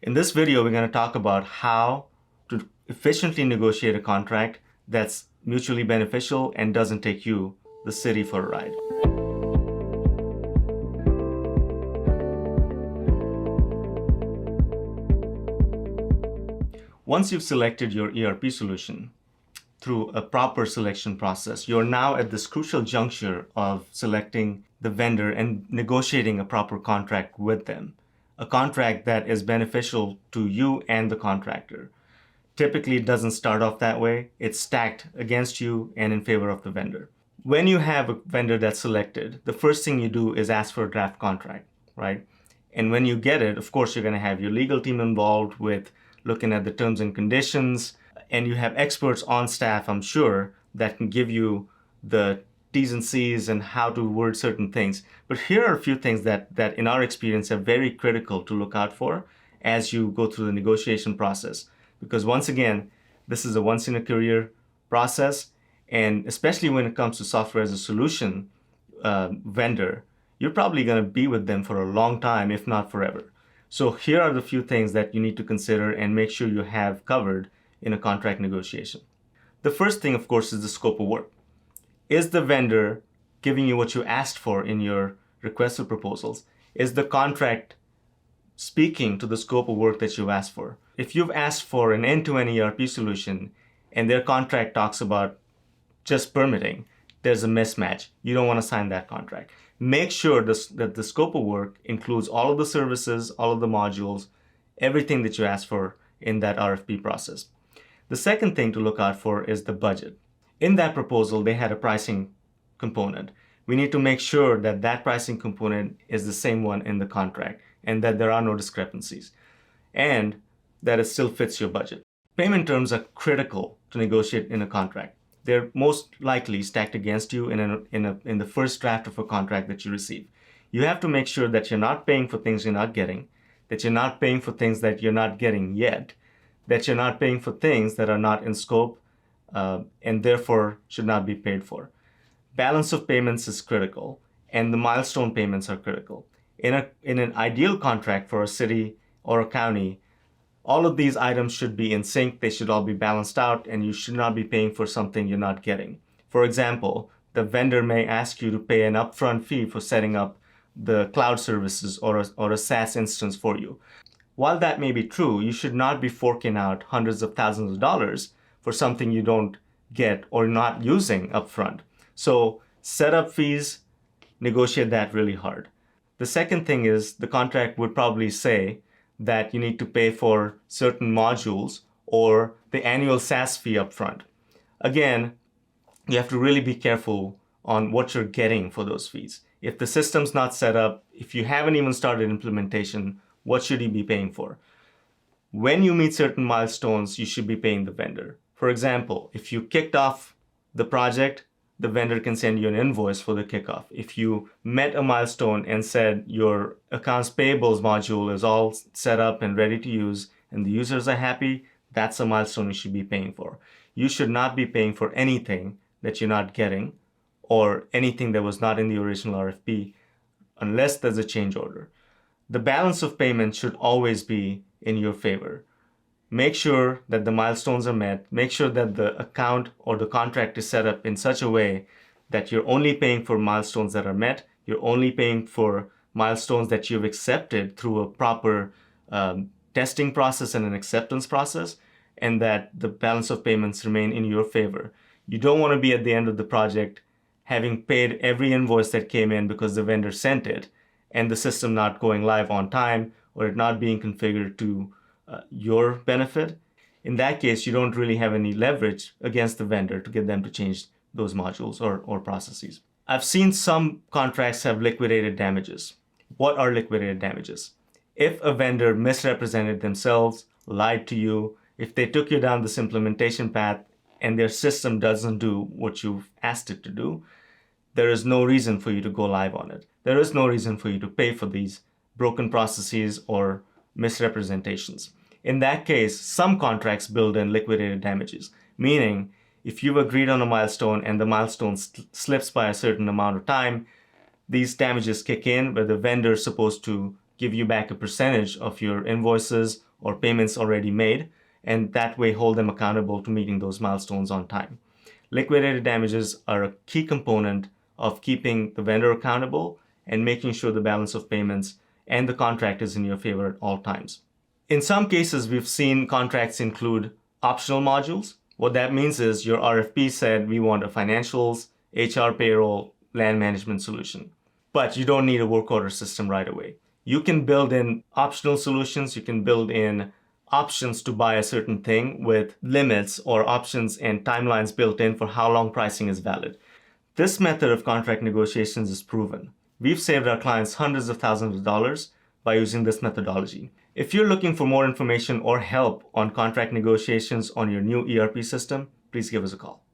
In this video, we're going to talk about how to efficiently negotiate a contract that's mutually beneficial and doesn't take you, the city, for a ride. Once you've selected your ERP solution through a proper selection process, you're now at this crucial juncture of selecting the vendor and negotiating a proper contract with them. A contract that is beneficial to you and the contractor. Typically, it doesn't start off that way. It's stacked against you and in favor of the vendor. When you have a vendor that's selected, the first thing you do is ask for a draft contract, right? And when you get it, of course, you're going to have your legal team involved with looking at the terms and conditions, and you have experts on staff, I'm sure, that can give you the T's and C's and how to word certain things. But here are a few things that in our experience are very critical to look out for as you go through the negotiation process. Because once again, this is a once in a career process, and especially when it comes to software as a solution vendor, you're probably going to be with them for a long time, if not forever. So here are the few things that you need to consider and make sure you have covered in a contract negotiation. The first thing, of course, is the scope of work. Is the vendor giving you what you asked for in your request for proposals? Is the contract speaking to the scope of work that you asked for? If you've asked for an end-to-end ERP solution and their contract talks about just permitting, there's a mismatch. You don't want to sign that contract. Make sure that the scope of work includes all of the services, all of the modules, everything that you asked for in that RFP process. The second thing to look out for is the budget. In that proposal, they had a pricing component. We need to make sure that that pricing component is the same one in the contract and that there are no discrepancies and that it still fits your budget. Payment terms are critical to negotiate in a contract. They're most likely stacked against you in the first draft of a contract that you receive. You have to make sure that you're not paying for things you're not getting, that you're not paying for things that you're not getting yet, that you're not paying for things that are not in scope and therefore should not be paid for. Balance of payments is critical, and the milestone payments are critical. In an ideal contract for a city or a county, all of these items should be in sync, they should all be balanced out, and you should not be paying for something you're not getting. For example, the vendor may ask you to pay an upfront fee for setting up the cloud services or a SaaS instance for you. While that may be true, you should not be forking out hundreds of thousands of dollars for something you don't get or not using upfront. So setup fees, negotiate that really hard. The second thing is the contract would probably say that you need to pay for certain modules or the annual SaaS fee upfront. Again, you have to really be careful on what you're getting for those fees. If the system's not set up, if you haven't even started implementation, what should you be paying for? When you meet certain milestones, you should be paying the vendor. For example, if you kicked off the project, the vendor can send you an invoice for the kickoff. If you met a milestone and said your accounts payables module is all set up and ready to use and the users are happy, that's a milestone you should be paying for. You should not be paying for anything that you're not getting or anything that was not in the original RFP unless there's a change order. The balance of payments should always be in your favor. Make sure that the milestones are met. Make sure that the account or the contract is set up in such a way that you're only paying for milestones that are met. You're only paying for milestones that you've accepted through a proper testing process and an acceptance process, and that the balance of payments remain in your favor. You don't want to be at the end of the project having paid every invoice that came in because the vendor sent it and the system not going live on time or it not being configured to your benefit. In that case, you don't really have any leverage against the vendor to get them to change those modules or processes. I've seen some contracts have liquidated damages. What are liquidated damages? If a vendor misrepresented themselves, lied to you, if they took you down this implementation path and their system doesn't do what you've asked it to do, there is no reason for you to go live on it. There is no reason for you to pay for these broken processes or misrepresentations. In that case, some contracts build in liquidated damages, meaning if you've agreed on a milestone and the milestone slips by a certain amount of time, these damages kick in where the vendor is supposed to give you back a percentage of your invoices or payments already made, and that way hold them accountable to meeting those milestones on time. Liquidated damages are a key component of keeping the vendor accountable and making sure the balance of payments and the contract is in your favor at all times. In some cases, we've seen contracts include optional modules. What that means is your RFP said we want a financials, HR payroll, land management solution. But you don't need a work order system right away. You can build in optional solutions. You can build in options to buy a certain thing with limits or options and timelines built in for how long pricing is valid. This method of contract negotiations is proven. We've saved our clients hundreds of thousands of dollars by using this methodology. If you're looking for more information or help on contract negotiations on your new ERP system, please give us a call.